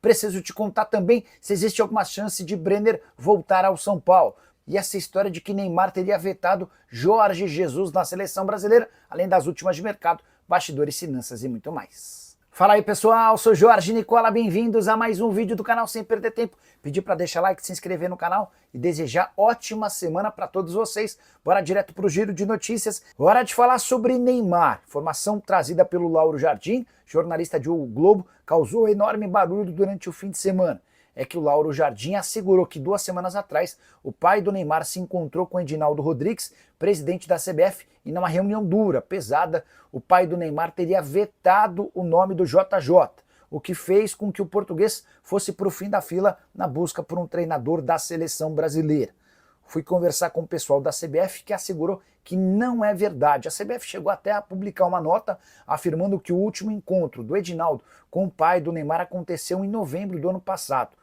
Preciso te contar também se existe alguma chance de Brenner voltar ao São Paulo. E essa história de que Neymar teria vetado Jorge Jesus na seleção brasileira, além das últimas de mercado, bastidores, finanças e muito mais. Fala aí pessoal, sou Jorge Nicola, bem-vindos a mais um vídeo do canal Sem Perder Tempo. Pedi para deixar like, se inscrever no canal e desejar ótima semana para todos vocês. Bora direto para o giro de notícias. Hora de falar sobre Neymar. Informação trazida pelo Lauro Jardim, jornalista de O Globo, causou enorme barulho durante o fim de semana. É que o Lauro Jardim assegurou que 2 semanas atrás o pai do Neymar se encontrou com Edinaldo Rodrigues, presidente da CBF, e numa reunião dura, pesada, o pai do Neymar teria vetado o nome do JJ, o que fez com que o português fosse para o fim da fila na busca por um treinador da seleção brasileira. Fui conversar com o pessoal da CBF que assegurou que não é verdade. A CBF chegou até a publicar uma nota afirmando que o último encontro do Edinaldo com o pai do Neymar aconteceu em novembro do ano passado.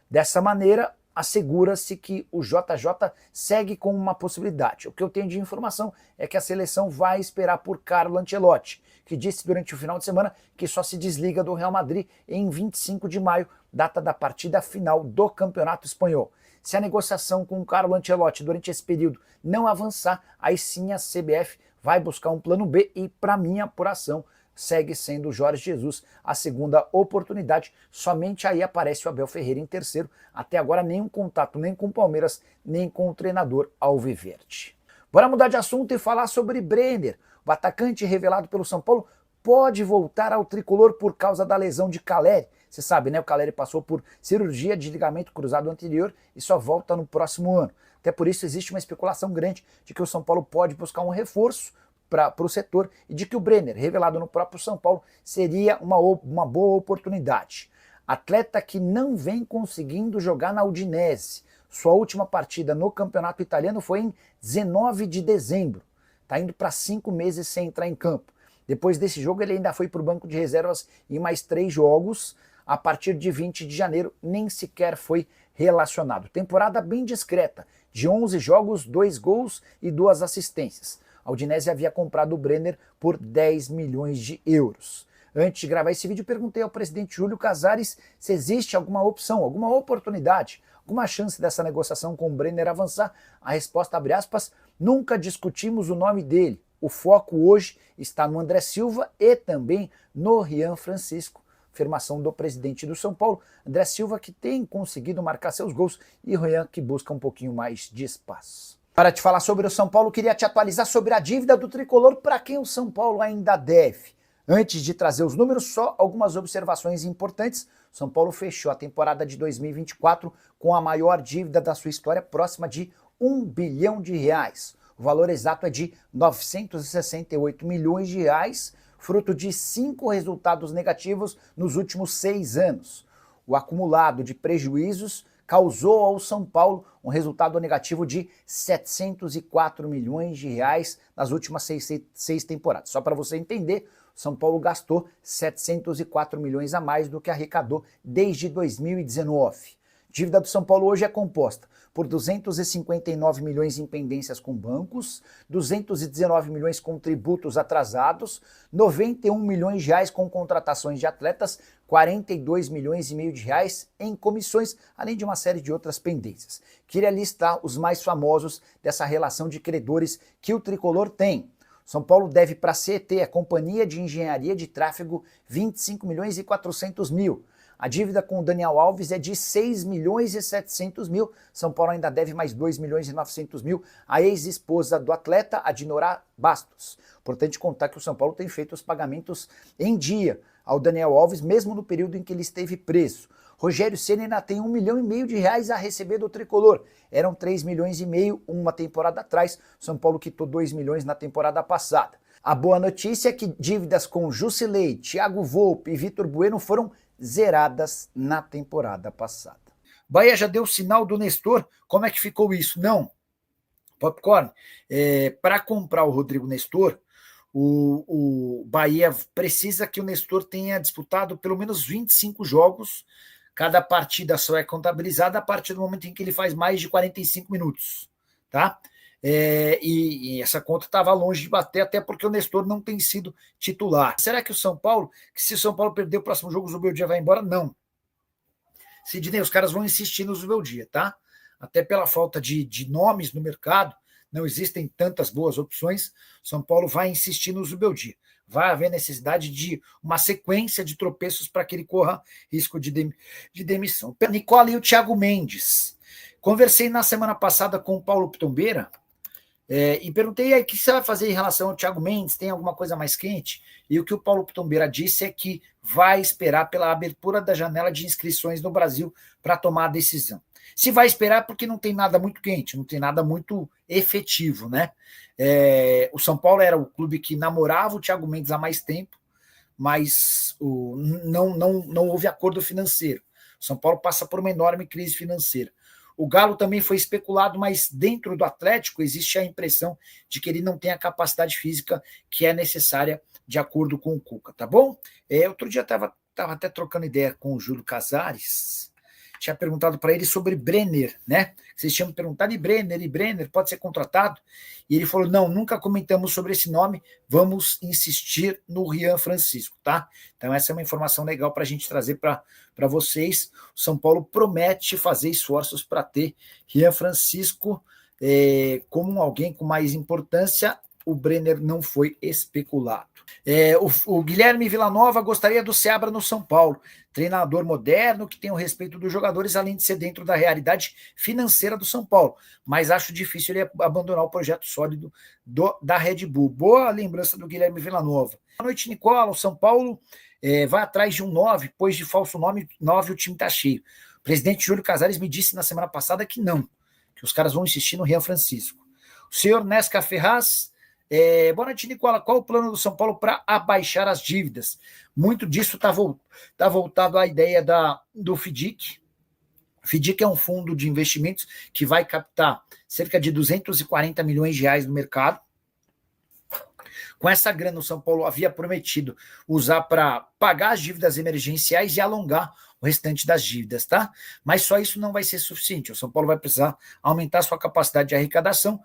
Dessa maneira, assegura-se que o JJ segue com uma possibilidade. O que eu tenho de informação é que a seleção vai esperar por Carlo Ancelotti, que disse durante o final de semana que só se desliga do Real Madrid em 25 de maio, data da partida final do Campeonato Espanhol. Se a negociação com o Carlo Ancelotti durante esse período não avançar, aí sim a CBF vai buscar um plano B e, para minha apuração, segue sendo o Jorge Jesus a segunda oportunidade. Somente aí aparece o Abel Ferreira em terceiro. Até agora nenhum contato nem com o Palmeiras, nem com o treinador alviverde. Bora mudar de assunto e falar sobre Brenner. O atacante revelado pelo São Paulo pode voltar ao tricolor por causa da lesão de Caleri. Você sabe, né? O Caleri passou por cirurgia de ligamento cruzado anterior e só volta no próximo ano. Até por isso existe uma especulação grande de que o São Paulo pode buscar um reforço para o setor e de que o Brenner, revelado no próprio São Paulo, seria uma boa oportunidade. Atleta que não vem conseguindo jogar na Udinese. Sua última partida no campeonato italiano foi em 19 de dezembro. Está indo para 5 meses sem entrar em campo. Depois desse jogo ele ainda foi para o banco de reservas em mais 3 jogos. A partir de 20 de janeiro nem sequer foi relacionado. Temporada bem discreta, de 11 jogos, 2 gols e 2 assistências. A Udinese havia comprado o Brenner por 10 milhões de euros. Antes de gravar esse vídeo, perguntei ao presidente Júlio Casares se existe alguma opção, alguma oportunidade, alguma chance dessa negociação com o Brenner avançar. A resposta, abre aspas, nunca discutimos o nome dele. O foco hoje está no André Silva e também no Rian Francisco. Afirmação do presidente do São Paulo, André Silva, que tem conseguido marcar seus gols, e o Rian, que busca um pouquinho mais de espaço. Para te falar sobre o São Paulo, queria te atualizar sobre a dívida do tricolor para quem o São Paulo ainda deve. Antes de trazer os números, só algumas observações importantes. O São Paulo fechou a temporada de 2024 com a maior dívida da sua história, próxima de R$1 bilhão. O valor exato é de 968 milhões de reais, fruto de 5 resultados negativos nos últimos 6 anos. O acumulado de prejuízos causou ao São Paulo um resultado negativo de 704 milhões de reais nas últimas 6 temporadas. Só para você entender, o São Paulo gastou 704 milhões a mais do que arrecadou desde 2019. A dívida do São Paulo hoje é composta por 259 milhões em pendências com bancos, 219 milhões com tributos atrasados, 91 milhões de reais com contratações de atletas, 42 milhões e meio de reais em comissões, além de uma série de outras pendências. Queria listar os mais famosos dessa relação de credores que o tricolor tem. São Paulo deve para a CET, a Companhia de Engenharia de Tráfego, 25 milhões e 400 mil. A dívida com o Daniel Alves é de 6 milhões e 700 mil. São Paulo ainda deve mais 2 milhões e 900 mil à ex-esposa do atleta, Adinora Bastos. Importante contar que o São Paulo tem feito os pagamentos em dia ao Daniel Alves, mesmo no período em que ele esteve preso. Rogério Ceni ainda tem 1,5 milhão de reais a receber do tricolor. Eram 3 milhões e meio uma temporada atrás. São Paulo quitou 2 milhões na temporada passada. A boa notícia é que dívidas com Jusilei, Thiago Volpe e Vitor Bueno foram zeradas na temporada passada. Bahia já deu sinal do Nestor. Como é que ficou isso? Não. Popcorn, para comprar o Rodrigo Nestor, o Bahia precisa que o Nestor tenha disputado pelo menos 25 jogos. Cada partida só é contabilizada a partir do momento em que ele faz mais de 45 minutos. Tá? E essa conta estava longe de bater, até porque o Nestor não tem sido titular. Será que o São Paulo, que se o São Paulo perder o próximo jogo, o Zubeldia vai embora? Não. Sidney, os caras vão insistir no Zubeldia, tá? Até pela falta de nomes no mercado, não existem tantas boas opções. São Paulo vai insistir no Zubeldia. Vai haver necessidade de uma sequência de tropeços para que ele corra risco de demissão. Nicola e o Thiago Mendes. Conversei na semana passada com o Paulo Pitombeira e perguntei aí o que você vai fazer em relação ao Thiago Mendes, tem alguma coisa mais quente? E o que o Paulo Pitombeira disse é que vai esperar pela abertura da janela de inscrições no Brasil para tomar a decisão. Se vai esperar porque não tem nada muito quente, não tem nada muito efetivo, né? O São Paulo era o clube que namorava o Thiago Mendes há mais tempo, mas não houve acordo financeiro. O São Paulo passa por uma enorme crise financeira. O Galo também foi especulado, mas dentro do Atlético existe a impressão de que ele não tem a capacidade física que é necessária de acordo com o Cuca, tá bom? Outro dia estava até trocando ideia com o Júlio Casares, tinha perguntado para ele sobre Brenner, né? Vocês tinham me perguntado, e Brenner pode ser contratado? E ele falou, não, nunca comentamos sobre esse nome, vamos insistir no Rian Francisco, tá? Então essa é uma informação legal para a gente trazer para vocês. O São Paulo promete fazer esforços para ter Rian Francisco como alguém com mais importância. O Brenner não foi especulado. O Guilherme Villanova gostaria do Seabra no São Paulo. Treinador moderno que tem o respeito dos jogadores, além de ser dentro da realidade financeira do São Paulo. Mas acho difícil ele abandonar o projeto sólido da Red Bull. Boa lembrança do Guilherme Villanova. Boa noite, Nicola. O São Paulo vai atrás de um 9, pois de falso 9 o time está cheio. O presidente Júlio Casares me disse na semana passada que não, que os caras vão insistir no Rian Francisco. O senhor Nesca Ferraz... boa noite, Nicola. Qual o plano do São Paulo para abaixar as dívidas? Muito disso está voltado à ideia do FDIC. O FDIC é um fundo de investimentos que vai captar cerca de 240 milhões de reais no mercado. Com essa grana, o São Paulo havia prometido usar para pagar as dívidas emergenciais e alongar o restante das dívidas, tá? Mas só isso não vai ser suficiente. O São Paulo vai precisar aumentar sua capacidade de arrecadação.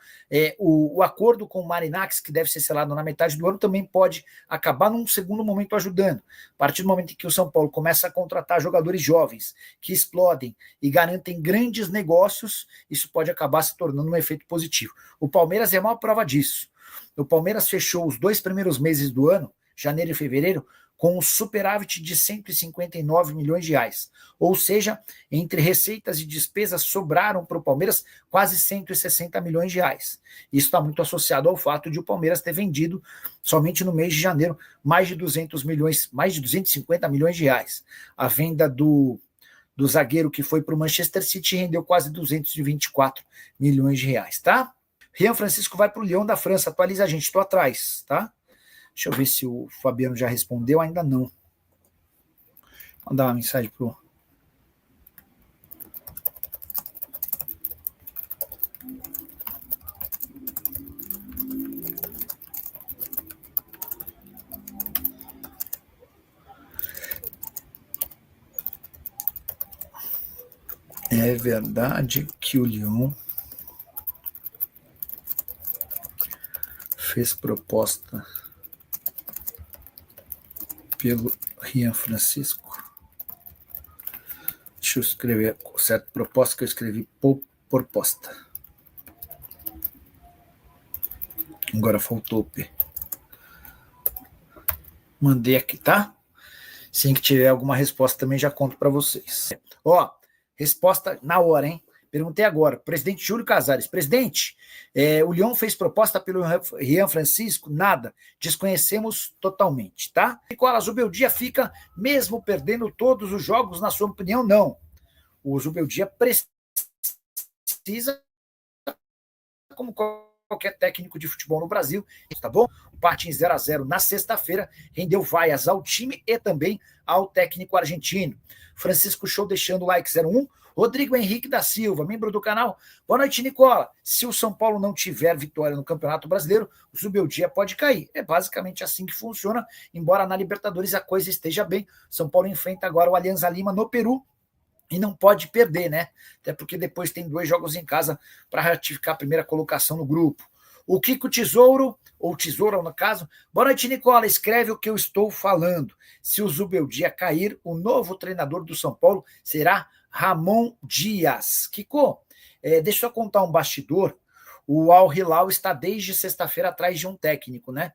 O acordo com o Marinax, que deve ser selado na metade do ano, também pode acabar num segundo momento ajudando. A partir do momento em que o São Paulo começa a contratar jogadores jovens que explodem e garantem grandes negócios, isso pode acabar se tornando um efeito positivo. O Palmeiras é a maior prova disso. O Palmeiras fechou os 2 primeiros meses do ano, janeiro e fevereiro, com um superávit de 159 milhões de reais. Ou seja, entre receitas e despesas sobraram para o Palmeiras quase 160 milhões de reais. Isso está muito associado ao fato de o Palmeiras ter vendido, somente no mês de janeiro, mais de 250 milhões de reais. A venda do zagueiro que foi para o Manchester City rendeu quase 224 milhões de reais, tá? Rian Francisco vai para o Lyon da França. Atualiza a gente, estou atrás, tá? Deixa eu ver se o Fabiano já respondeu. Ainda não. Vou mandar uma mensagem pro... É verdade que o Lyon fez proposta pelo Rian Francisco. Deixa eu escrever certo proposta, que eu escrevi proposta. Agora faltou o P. Mandei aqui, tá? Assim que tiver alguma resposta também já conto para vocês. Ó, resposta na hora, hein? Perguntei agora, presidente Júlio Casares. Presidente, o Lyon fez proposta pelo Rian Francisco? Nada. Desconhecemos totalmente, tá? Nicola, Zubeldia fica mesmo perdendo todos os jogos, na sua opinião? Não. O Zubeldia precisa, como qualquer técnico de futebol no Brasil, tá bom? O empate em 0-0 na sexta-feira rendeu vaias ao time e também ao técnico argentino. Francisco Show deixando o like 01. Rodrigo Henrique da Silva, membro do canal. Boa noite, Nicola. Se o São Paulo não tiver vitória no Campeonato Brasileiro, o Zubeldia pode cair. É basicamente assim que funciona, embora na Libertadores a coisa esteja bem. São Paulo enfrenta agora o Alianza Lima no Peru e não pode perder, né? Até porque depois tem 2 jogos em casa para ratificar a primeira colocação no grupo. O Kiko Tesouro, ou Tesoura no caso. Boa noite, Nicola. Escreve o que eu estou falando. Se o Zubeldia cair, o novo treinador do São Paulo será Ramon Dias. Kiko, deixa eu contar um bastidor. O Al Hilal está desde sexta-feira atrás de um técnico, né?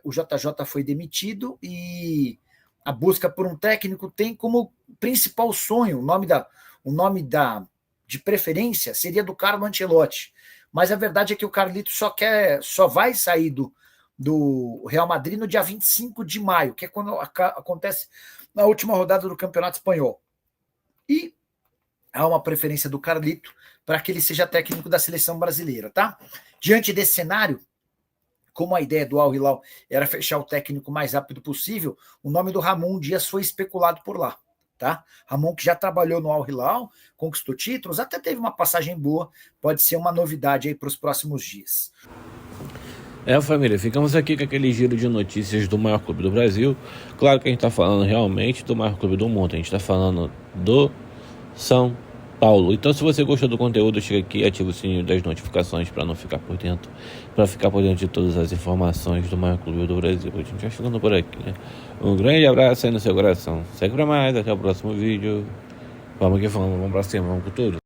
O JJ foi demitido e a busca por um técnico tem como principal sonho, o nome de preferência seria do Carlo Ancelotti. Mas a verdade é que o Carlito só vai sair do Real Madrid no dia 25 de maio, que é quando acontece na última rodada do Campeonato Espanhol. E há uma preferência do Carlito para que ele seja técnico da seleção brasileira, tá? Diante desse cenário, como a ideia do Al Hilal era fechar o técnico o mais rápido possível, o nome do Ramon Dias foi especulado por lá, tá? Ramon, que já trabalhou no Al Hilal, conquistou títulos, até teve uma passagem boa, pode ser uma novidade aí para os próximos dias. Família, ficamos aqui com aquele giro de notícias do maior clube do Brasil. Claro que a gente está falando realmente do maior clube do mundo, a gente está falando do São Paulo. Então, se você gostou do conteúdo, chega aqui e ativa o sininho das notificações para não ficar por dentro, de todas as informações do maior clube do Brasil. A gente vai ficando por aqui, né? Um grande abraço aí no seu coração. Segue pra mais, até o próximo vídeo. Vamos que vamos pra cima, vamos com tudo.